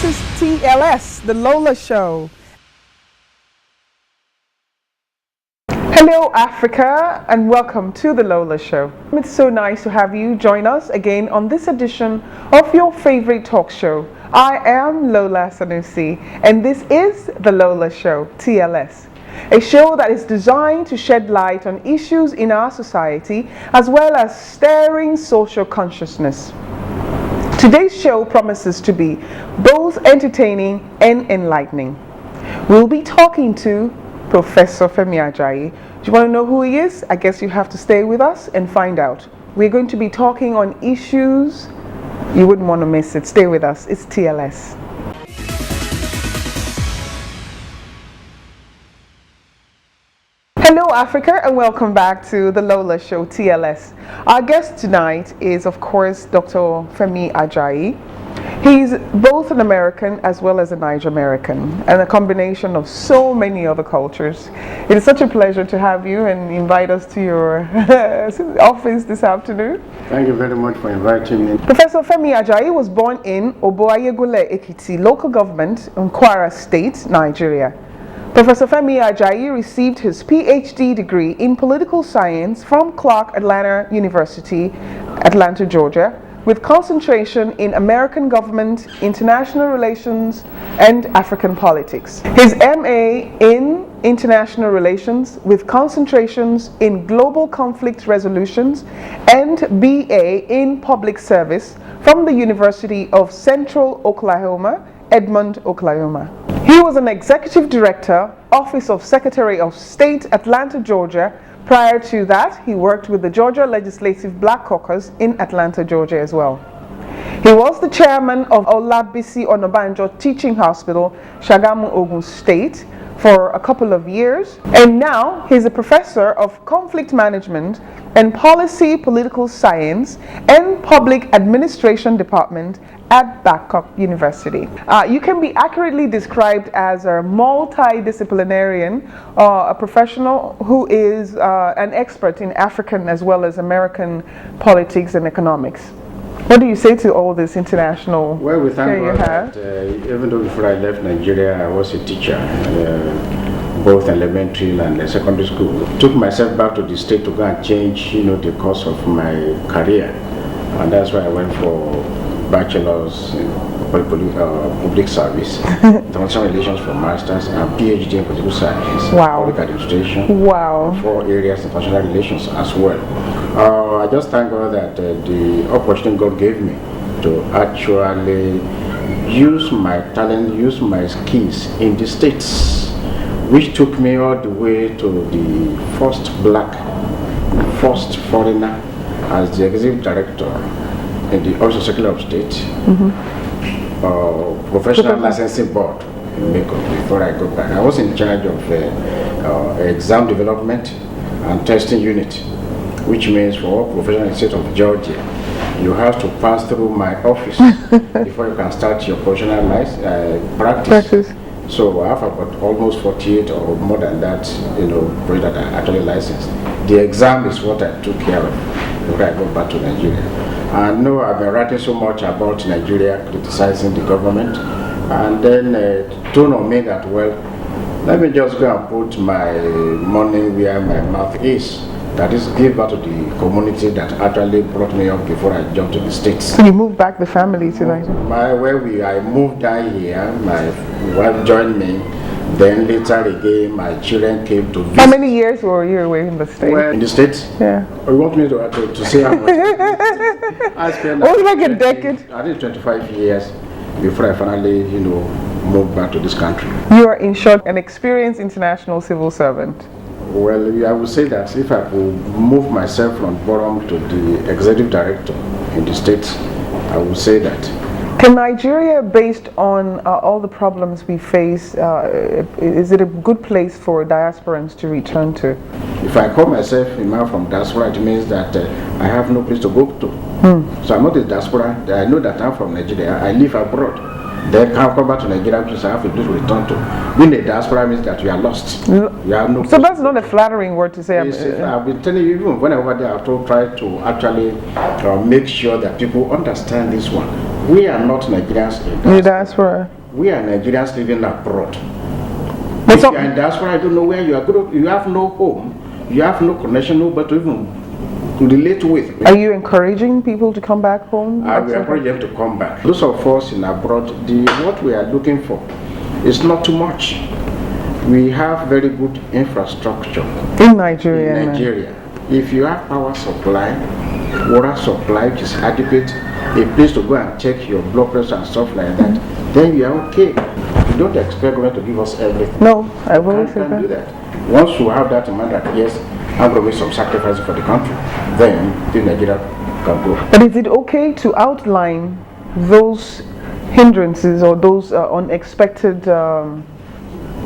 This is TLS, the Lola Show. Hello Africa and welcome to the Lola Show. It's so nice to have you join us again on this edition of your favorite talk show. I am Lola Sanusy and this is the Lola Show, TLS. A show that is designed to shed light on issues in our society as well as stirring social consciousness. Today's show promises to be both entertaining and enlightening. We'll be talking to Professor Femi Ajayi. Do you want to know who he is? I guess you have to stay with us and find out. We're going to be talking on issues you wouldn't want to miss it. Stay with us. It's TLS. Hello Africa and welcome back to the Lola Show, TLS. Our guest tonight is of course Dr. Femi Ajayi. He's both an American as well as a Niger-American and a combination of so many other cultures. It is such a pleasure to have you and invite us to your office this afternoon. Thank you very much for inviting me. Professor Femi Ajayi was born in Oboayegule Ekiti local government in Kwara State, Nigeria. Professor Femi Ajayi received his PhD degree in political science from Clark Atlanta University, Atlanta, Georgia, with concentration in American government, international relations, and African politics. His MA in international relations with concentrations in global conflict resolutions and BA in public service from the University of Central Oklahoma, Edmond, Oklahoma. He was an executive director, Office of Secretary of State, Atlanta, Georgia. Prior to that, he worked with the Georgia Legislative Black Caucus in Atlanta, Georgia as well. He was the chairman of Olabisi Onabanjo Teaching Hospital, Shagamu, Ogun State, for a couple of years. And now he's a professor of conflict management and policy political science and public administration department at Babcock University. You can be accurately described as a multidisciplinarian, a professional who is an expert in African as well as American politics and economics. What do you say to all this international? Well, we thank God that even though before I left Nigeria, I was a teacher, both elementary and secondary school. Took myself back to the state to go and change, the course of my career, and that's why I went for bachelor's in public service, international relations for masters, and PhD in political science, public administration, for areas international relations as well. I just thank God that the opportunity God gave me to actually use my talent, use my skills in the States, which took me all the way to the first first foreigner as the executive director in the Office of Secretary of State, Professional Licensing Board in Meko. Before I got back, I was in charge of exam development and testing unit, which means for all professionals in the state of Georgia, you have to pass through my office before you can start your professional practice. So I have about almost 48 or more than that, projects that are actually licensed. The exam is what I took care of before I got back to Nigeria. I know I've been writing so much about Nigeria, criticizing the government, and then told on me that, well, let me just go and put my money where my mouth is. That is, give back to the community that actually brought me up before I jumped to the States. So you moved back the family to Nigeria? I moved down here, my wife joined me, then later again my children came to visit. How many years were you away in the States? Well, in the States? Yeah. You want me to say how much? I spent like a decade? I did 25 years before I finally, moved back to this country. You are, in short, an experienced international civil servant. Well, I would say that if I could move myself from bottom to the executive director in the States, I would say that. Can Nigeria, based on all the problems we face, is it a good place for diasporans to return to? If I call myself a man from diaspora, it means that I have no place to go to. So I'm not a diaspora. I know that I'm from Nigeria. I live abroad. Then come back to Nigeria because I have a place to return to. Being a diaspora means that you are lost. You have no. So that's not a flattering word to say. I've been telling you, even whenever they are try to actually make sure that people understand this one. We are not Nigerians in The diaspora. diaspora. We are Nigerians living abroad. But If you are in diaspora, I don't know where you are going. You have no home. You have no connection, nobody to even to relate with. Are you encouraging people to come back home? I will encourage them to come back. Those of us in abroad, what we are looking for is not too much. We have very good infrastructure in Nigeria. In Nigeria, if you have power supply, water supply which is adequate, a place to go and check your blood pressure and stuff like that, then you are okay. You don't expect government to give us everything. No, I will say do that. Once you have that in mind that yes, I'm going to make some sacrifices for the country, then the Nigeria can go. But is it okay to outline those hindrances or those unexpected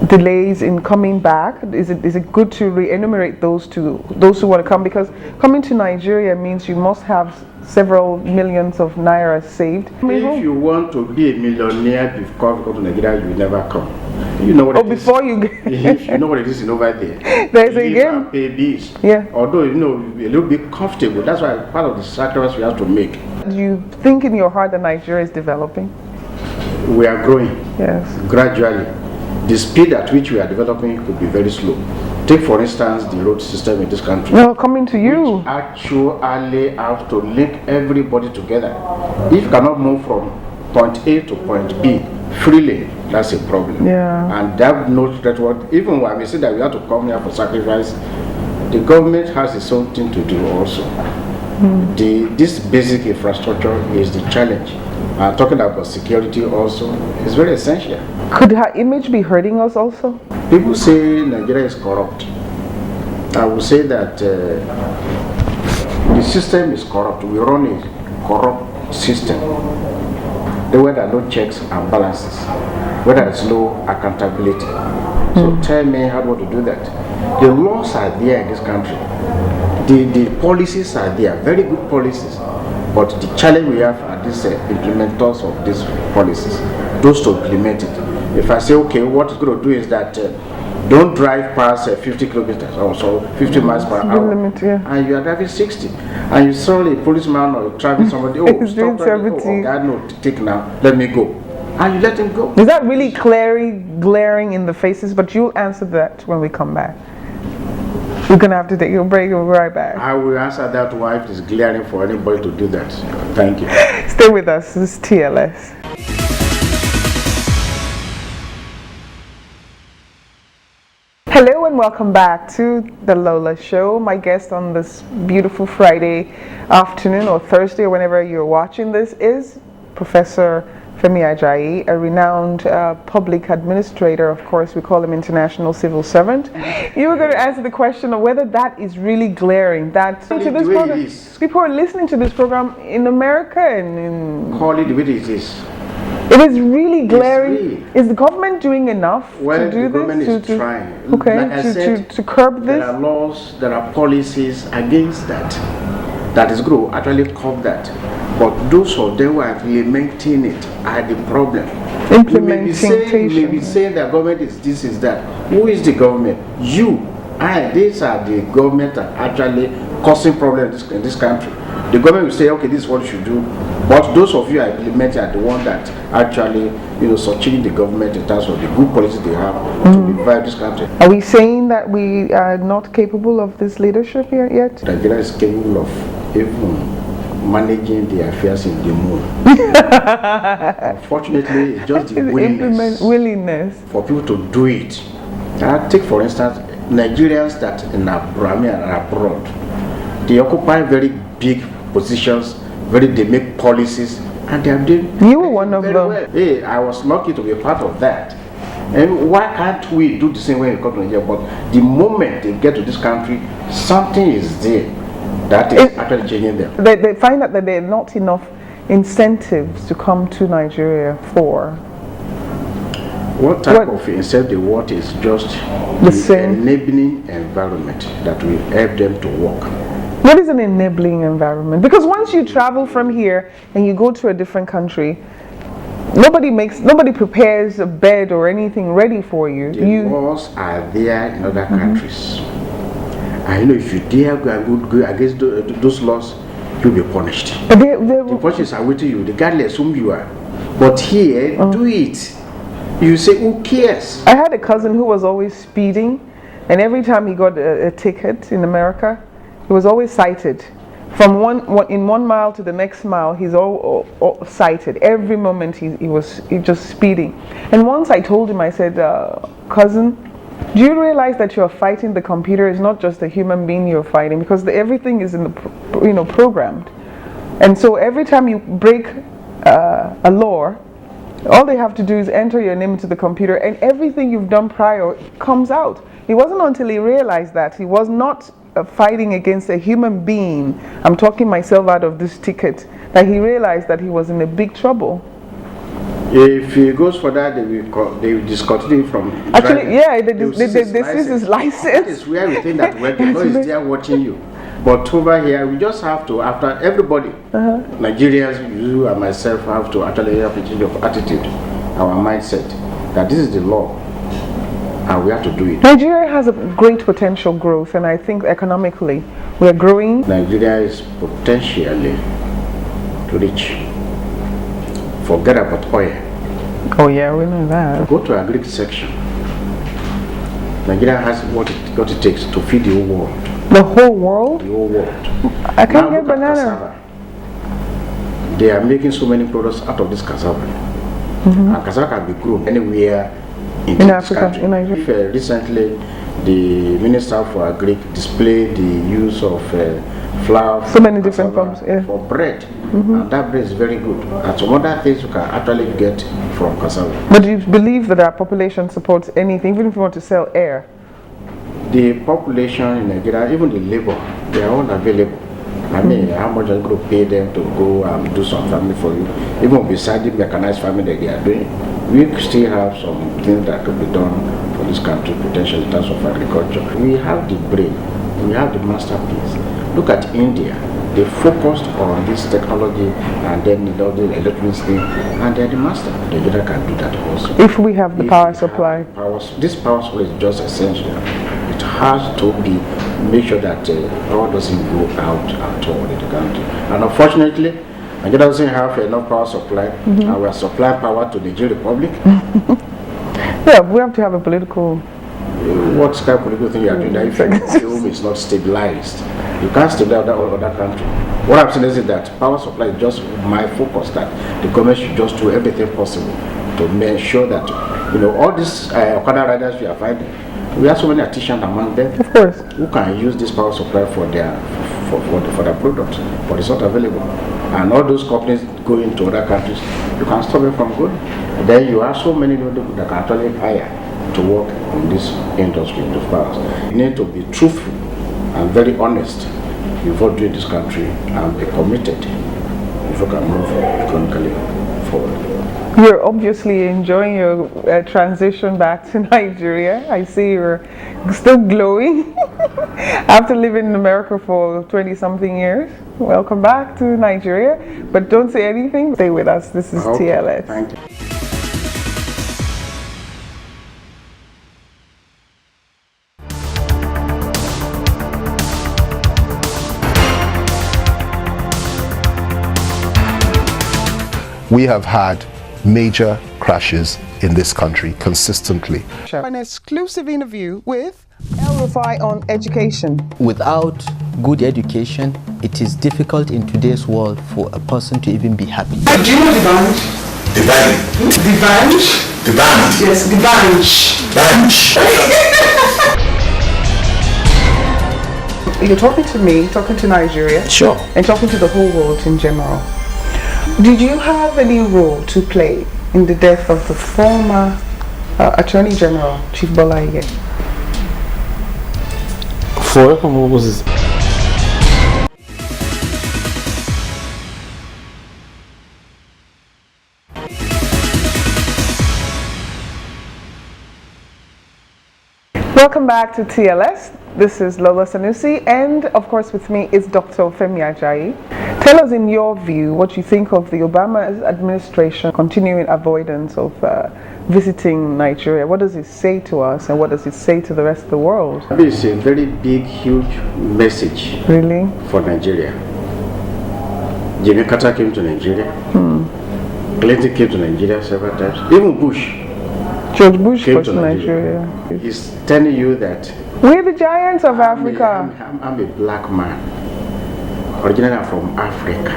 delays in coming back? Is it good to re-enumerate those to those who want to come? Because coming to Nigeria means you must have several millions of naira saved. If you want to be a millionaire before you go to Nigeria, you will never come. You know what it is. Before you if you know what it is in over there. There's a game. Pay bills. Yeah. Although a little bit comfortable. That's why part of the sacrifice we have to make. Do you think in your heart that Nigeria is developing? We are growing. Yes. Gradually. The speed at which we are developing could be very slow. Take for instance the road system in this country. No, coming to you. Which actually have to link everybody together. If you cannot move from point A to point B freely, that's a problem. Yeah. And that note that what even when we say that we have to come here for sacrifice, the government has its own thing to do also. This basic infrastructure is the challenge. Talking about security also is very essential. Could her image be hurting us also? People say Nigeria is corrupt. I would say that the system is corrupt. We run a corrupt system. Where there are no checks and balances, where there is no accountability. So tell me how to do that. The laws are there in this country. The policies are there, very good policies. But the challenge we have are these implementers of these policies, those to implement it. If I say, okay, what it's going to do is that don't drive past 50 kilometers or so, 50 miles per hour, limit, yeah. and you are driving 60, and you saw a policeman or driving somebody, stop driving, God, no, take now, let me go. And you let him go. Is that really glaring in the faces? But you'll answer that when we come back. We're going to have to take a break and we'll be right back. I will answer that why it is glaring for anybody to do that. Thank you. Stay with us. This is TLS. Hello and welcome back to the Lola Show. My guest on this beautiful Friday afternoon or Thursday or whenever you're watching this is Professor Femi Ajayi, a renowned public administrator. Of course, we call him international civil servant. You were going to answer the question of whether that is really glaring. That to this program, people are listening to this program in America and in... Call it the way it is. It is really glaring. Is the government doing enough to do the government this? is trying. Okay, like to curb this? There are laws, there are policies against that. That is going to actually curb that. But those of them who are implementing it are the problem. Implementation. You may be saying that government is this, is that. Who is the government? You. These are the government that are actually causing problems in this country. The government will say, okay, this is what you should do. But those of you are implementing are the one that actually, succeeding the government in terms of the good policies they have to revive this country. Are we saying that we are not capable of this leadership here yet? Nigeria is capable of even managing the affairs in the moon. Unfortunately, it's just the willingness for people to do it. Take for instance, Nigerians that are abroad, they occupy very big positions, they make policies, and they are doing. You were one of them. Well. Hey, I was lucky to be a part of that. And why can't we do the same way we come to Nigeria? But the moment they get to this country, something is there that is actually changing them. They find out that there are not enough incentives to come to Nigeria for. What type of incentive they want is just the enabling environment that will help them to work. What is an enabling environment? Because once you travel from here and you go to a different country, nobody prepares a bed or anything ready for you. The laws are there in other countries. And if you dare go against those laws, you'll be punished. The punishments are waiting you, regardless whom you are. But here, do it. You say, who cares? I had a cousin who was always speeding, and every time he got a ticket in America, he was always cited. From one mile to the next mile, he's all cited. Every moment he just speeding. And once I told him, I said, cousin, do you realize that you're fighting the computer? It's not just a human being you're fighting, because everything is in the programmed. And so every time you break a law, all they have to do is enter your name into the computer, and everything you've done prior comes out. It wasn't until he realized that he was not fighting against a human being, I'm talking myself out of this ticket, that he realized that he was in a big trouble. If he goes for that, they will discontinue from actually driving. Yeah, this is his license. That is where we think that the law is there watching you. But over here, we just have to, after everybody, Nigerians, you and myself, have to actually have a change of attitude, our mindset, that this is the law, and we have to do it. Nigeria has a great potential growth, and I think economically, we are growing. Nigeria is potentially rich. Forget about oil. Oh yeah, we know that. Go to our Greek section. Nigeria has what it takes to feed the whole world. The whole world? The whole world. I can't get banana. They are making so many products out of this cassava. And cassava can be grown anywhere in Africa, country. In Nigeria. Recently, the Minister for Agric displayed the use of flour, so many different forms, for bread, and that bread is very good. And some other things you can actually get from cassava. But do you believe that our population supports anything, even if you want to sell air? The population in Nigeria, even the labor, they are all available. I mean, how much are you going to pay them to go and do some family for you? Even beside the mechanized farming that they are doing, we still have some things that could be done for this country, potentially in terms of agriculture. We have the brain, we have the masterpiece. Look at India. They focused on this technology and then the electronic thing, and they're the master. Nigeria can do that also. If we have the power supply. This power supply is just essential. It has to be make sure that power doesn't go out at all in the country. And unfortunately, Nigeria doesn't have enough power supply, and we are supplying power to the Nigeria Republic. Yeah, we have to have a political. What kind of political thing you are doing that if your home is not stabilized? You can't stabilize that other country. What I'm saying is that power supply is just my focus, that the government should just do everything possible to make sure that, all these Okada riders we are finding, we have so many artisans among them. Of course. Who can use this power supply for their products, but it's not available. And all those companies go into other countries, you can stop them from going. And then you have so many people that can actually hire to work in this industry of powers. You need to be truthful and very honest before doing this country, and be committed if you can move economically forward. You're obviously enjoying your transition back to Nigeria. I see you're still glowing after living in America for 20-something years. Welcome back to Nigeria, but don't say anything. Stay with us. This is TLS. Thank you. We have had major crashes in this country consistently. An exclusive interview with El Rufai on education. Without good education, it is difficult in today's world for a person to even be happy. Do you know the band? The band. The band? The band. Yes, the band. You're talking to me, talking to Nigeria. Sure. And talking to the whole world in general. Did you have any role to play in the death of the former Attorney General, Chief Bola Ige? For what purposes? Welcome back to TLS. This is Lola Sanusy, and of course with me is Dr. Ajayi. Tell us, in your view, what you think of the Obama administration continuing avoidance of visiting Nigeria. What does it say to us, and what does it say to the rest of the world? It's a very big, huge message Really? for Nigeria. Jimmy Carter came to Nigeria. Clinton came to Nigeria several times. Even Bush. George Bush came came to to Nigeria. He's telling you that We're the giants of Africa. I'm a black man. Originally, I'm from Africa.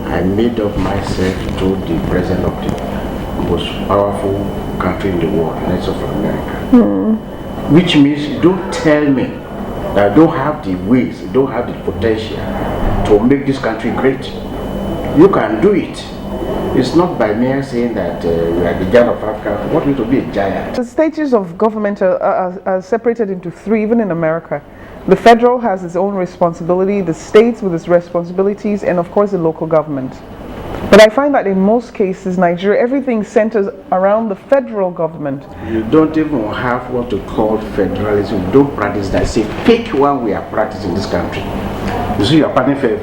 I made up myself to the president of the most powerful country in the world, United States of America. Which means, don't tell me that I don't have the ways, don't have the potential to make this country great. You can do it. It's not by mere saying that we are the giant of Africa. What means to be a giant? The stages of government are separated into three, even in America. The federal has its own responsibility, the states with its responsibilities, and of course the local government. But I find that in most cases, Nigeria, everything centers around the federal government. You don't even have what to call federalism. You don't practice that. It's a fake one we are practicing in this country. You see, you are practicing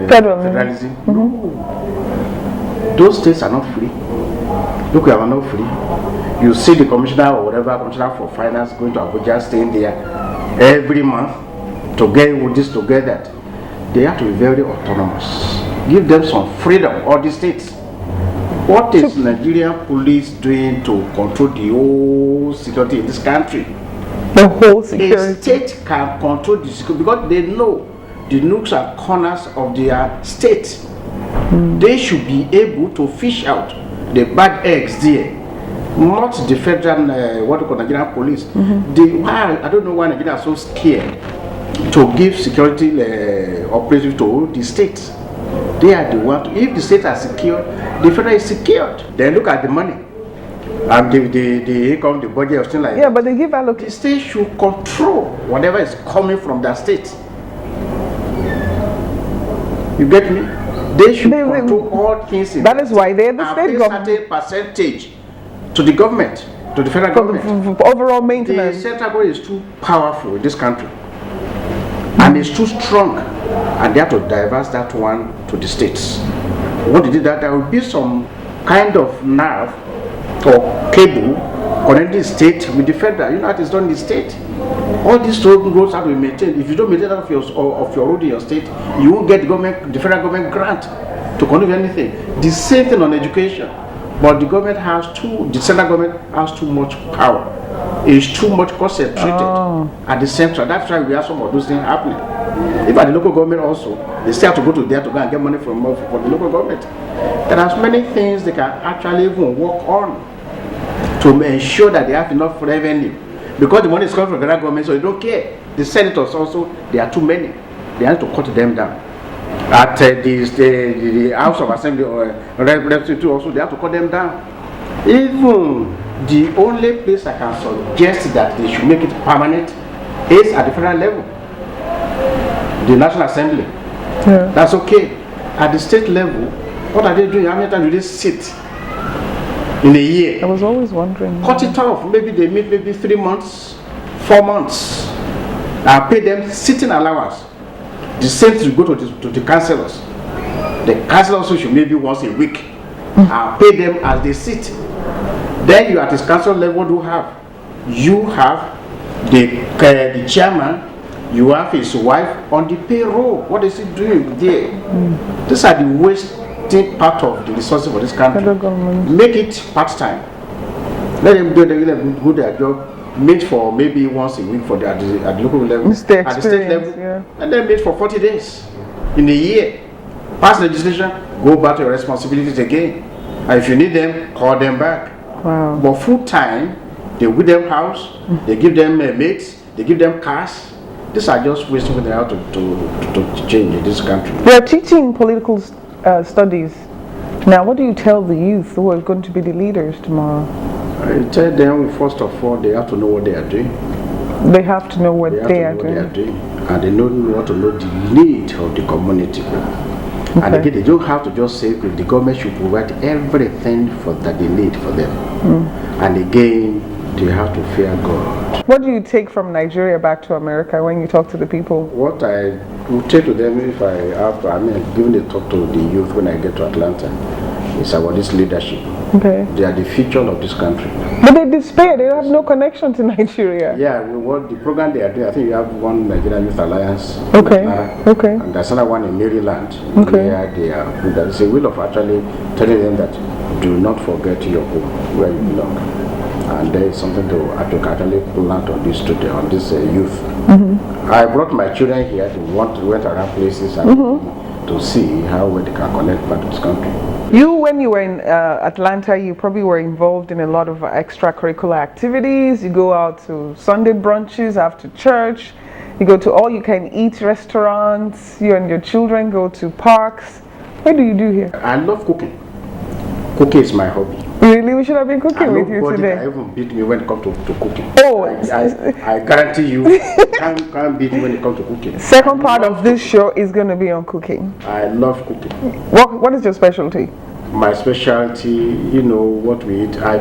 federalism. Those states are not free. Look, we are not free. You see the commissioner or whatever, commissioner for finance going to Abuja, staying there every month to get with this, to get that. They have to be very autonomous. Give them some freedom, all the states. What is Nigerian police doing to control the whole security in this country? The whole security. A state can control the security because they know the nooks and corners of their state. They should be able to fish out the bad eggs there, not the federal, what we call Nigerian police. I don't know why Nigeria are so scared to give security operations to the states. They are the ones. If the states are secured, the federal is secured. Then look at the money and the income, the budget, or something like that. Yeah, but they give allocation. The state should control whatever is coming from that state. You get me? They should control all things in that is why they're the state government. Pay a certain percentage to the government, to the federal government. For overall maintenance. The central government is too powerful in this country, and it's too strong, and they have to diverse that one to the states. What they did, that there will be some kind of nerve or cable connecting the state with the federal. You know what is done in the state. All these roads have to be maintained. If you don't maintain that of your road in your state, you won't get the federal government grant to conduct anything. The same thing on education. But the government has the central government has too much power. It's too much concentrated at the central. That's why we have some of those things happening. If at the local government also, they still have to go to there to go and get money from the local government. There are many things they can actually even work on to ensure that they have enough revenue. Because the money is coming from the federal government, so they don't care. The senators also, they are too many. They have to cut them down. At the House of Assembly or Representatives also, they have to cut them down. Even the only place I can suggest that they should make it permanent is at the federal level. The National Assembly. Yeah. That's okay. At the state level, what are they doing? How many times do they sit in a year? I was always wondering. Cut it off. Maybe they meet maybe 3 months, 4 months. And pay them sitting allowance. The same to go to the councillors. The councillors also should maybe once a week. And pay them as they sit. Then you at this council level you have the chairman, you have his wife on the payroll. What is he doing there? These are the wasting part of the resources for this country. Make it part-time. Let them do their job. Meet for maybe once a week at the local level. At the state level. Yeah. And then meet for 40 days in a year. Pass legislation, go back to your responsibilities again. And if you need them, call them back. Wow. But full time, they give them house, they give them mates, they give them cars. These are just wasting what they have to change in this country. We are teaching political studies. Now, what do you tell the youth who are going to be the leaders tomorrow? I tell them, first of all, they have to know what they are doing. They have to know what they are doing. And they want to know the need of the community. Okay. And again, they don't have to just say the government should provide everything that they need for them. And again, they have to fear God. What do you take from Nigeria back to America when you talk to the people? What I will take to them, if I have to, given the talk to the youth when I get to Atlanta, It's about this leadership. Okay. They are the future of this country. But they despair. They have no connection to Nigeria. Yeah, what the program they are doing, I think you have one Nigerian Youth Alliance. Okay. Okay. And there's another one in Maryland. Okay. Where they are. There's a will of actually telling them that do not forget your home, where you belong. And there is something to actually plant on this today, on this youth. Mm-hmm. I brought my children here to went around places and to see how they can connect back to this country. You, when you were in Atlanta, you probably were involved in a lot of extracurricular activities. You go out to Sunday brunches after church. You go to all-you-can-eat restaurants. You and your children go to parks. What do you do here? I love cooking. Cooking is my hobby. Really? We should have been cooking with you today. Nobody can even beat me when it comes to cooking. Oh, I guarantee you can't beat me when it comes to cooking. Second part of this show is going to be on cooking. I love cooking. What is your specialty? My specialty, you know what we eat. I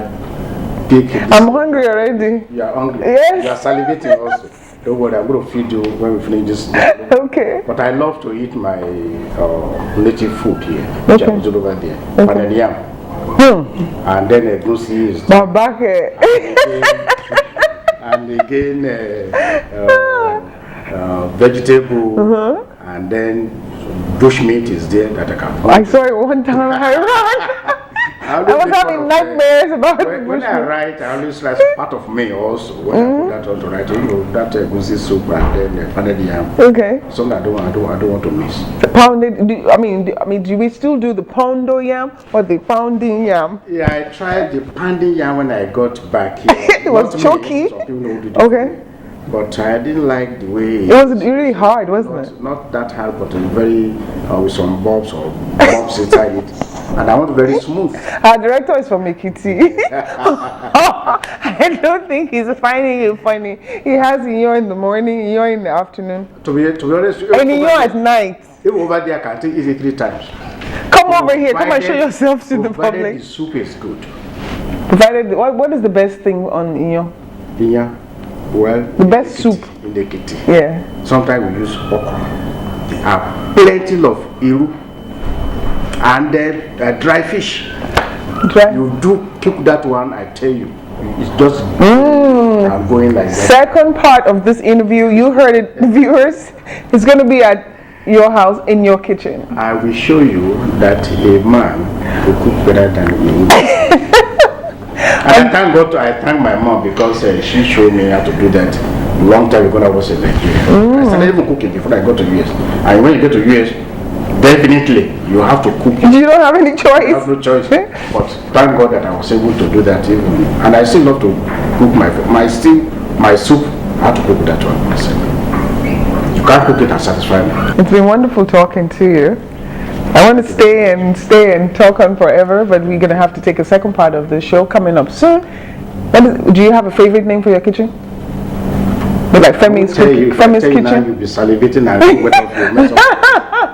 bake. I'm hungry already. You are hungry. Yes. You are salivating also. Don't worry, I'm going to feed you when we finish this. Okay. But I love to eat my native food here, which I put over there. Panel yam. And then a goosey is and again vegetable, and then bushmeat is there that I can put. I saw it one time. I ran. I was having nightmares about it. When I write, I always like part of me also. When I put that on to write, you know, that goosey soup and then pounded yam. Okay. Something I don't want to miss. The pounded. I mean, do we still do the poundo yam or the pounding yam? Yeah, I tried the pounding yam when I got back here. It was choky. Okay. But I didn't like the way it was really hard, wasn't it? Not that hard, but very with some bumps inside it. And I want very smooth. Our director is from Ekiti. I don't think he's finding it funny. He has Iyo in the morning, Iyo in the afternoon. To be honest, and Iyo at night. If over there, I can take it 3 times. Come over here, come and show yourself to the public. The soup is good. Provided, what is the best thing on Iyo? Yeah. Well, the best soup in the kitty. Yeah. Sometimes we use okra. They have plenty of iru and then dry fish. You do cook that one, I tell you, it's just I'm going like that. Second part of this interview, you heard it, viewers. It's going to be at your house in your kitchen. I will show you that a man will cook better than you. And I thank my mom because she showed me how to do that long time ago when I was in Nigeria. I started even cooking before I got to US. And when you get to US, definitely you have to cook. You don't have any choice. I have no choice. But thank God that I was able to do that even. And I still love to cook my soup. I have to cook that one myself. You can't cook it and satisfy me. It's been wonderful talking to you. I want to stay and talk on forever, but we're going to have to take a second part of the show coming up soon. Do you have a favorite name for your kitchen? Like Femi's kitchen? Now you'll be salivating and wet off your mess up.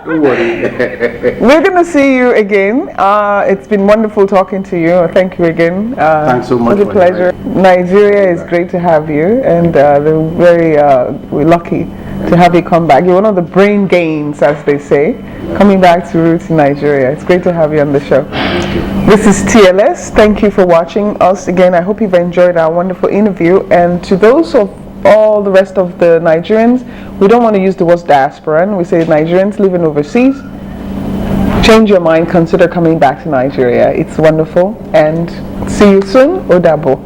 Don't worry. We're going to see you again. It's been wonderful talking to you. Thank you again. Thanks so much. It was a pleasure. Nigeria is great to have you, and we're lucky to have you come back. You're one of the brain gains, as they say, coming back to roots in Nigeria. It's great to have you on the show. This is TLS. Thank you for watching us again. I hope you've enjoyed our wonderful interview. And to those of all the rest of the Nigerians, we don't want to use the word diaspora. We say Nigerians living overseas. Change your mind. Consider coming back to Nigeria. It's wonderful. And see you soon. Odabo.